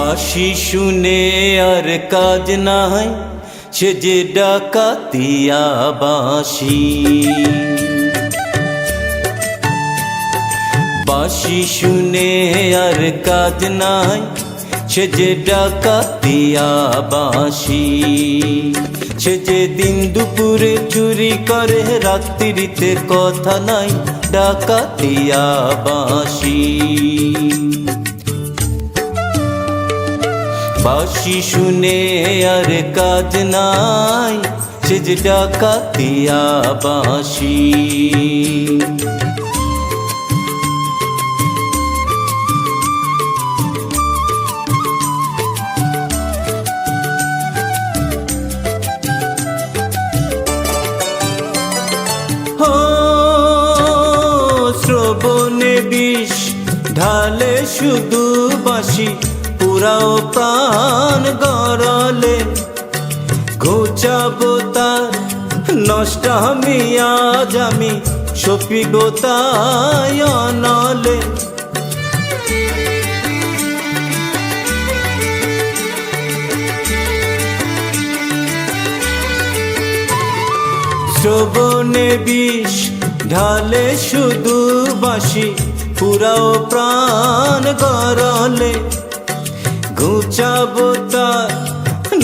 বাঁশি শুনে আর কাজ নাই, সে যে ডাকাতিয়া বাঁশি। বাঁশি শুনে আর কাজ নাই, সে যে ডাকাতিয়া বাঁশি। সে যে দিন দুপুরে চুরি করে, রাত্রিতে কথা নাই, ডাকাতিয়া বাঁশি। বাঁশি শুনে আর কাজ নাই, সে যে ডাকাতিয়া বাঁশি। শ্রবণে বিষ ঢালে শুধু বাঁশি, পুরাও প্রাণ গড়ালে। ঘুচাবো তার নষ্ট আমি, আজ আমি সপিব তাই অনলে। শ্রবণে বিষ ঢালে শুধু বাঁশি, পুরাও প্রাণ গড়ালে। ঘুচাবো তার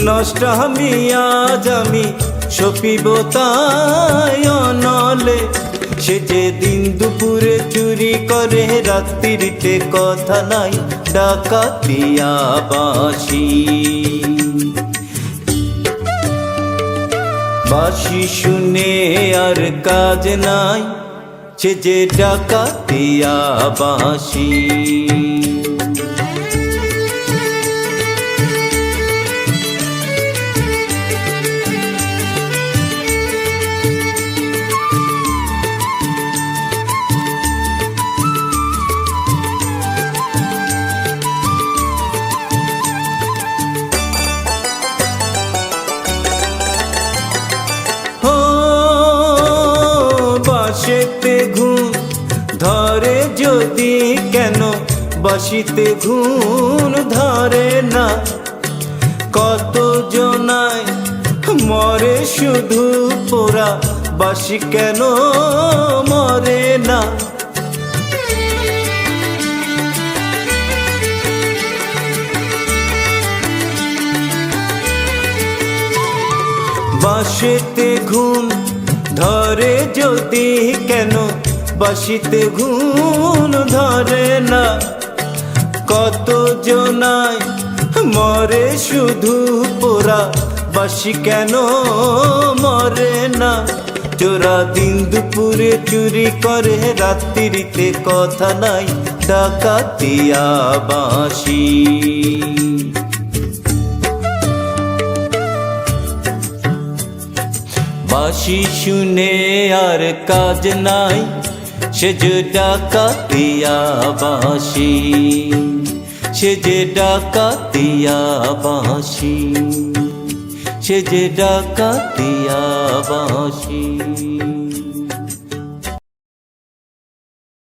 নষ্ট আমি, আজ আমি সপিব তাই অনলে। সে যে দিন দুপুরে চুরি করে, রাত্রিতে কথা নাই, ডাকাতিয়া বাঁশি। বাঁশি শুনে আর কাজ নাই, সে যে ডাকাতিয়া বাঁশি। বাঁশিতে ঘুম ধরে যদি কেন, বাঁশিতে ঘুম ধরে না। কত জনায় মরে শুধু পোড়া, বাঁশি কেন মরে না। বাঁশিতে ঘুম ধরে যদি কেন, বাঁশিতে ঘুম ধরে না। কত জনায় মরে শুধু পোড়া, বাঁশি কেন মরে না। চোরা দিন দুপুরে চুরি করে, রাত্রিতে কথা নাই, ডাকাতিয়া বাঁশি। বাঁশি শুনে আর কাজ নাই, সে যে ডাকাতিয়া বাঁশি। সে যে ডাকাতিয়া বাঁশি, সে যে ডাকাতিয়া বাঁশি।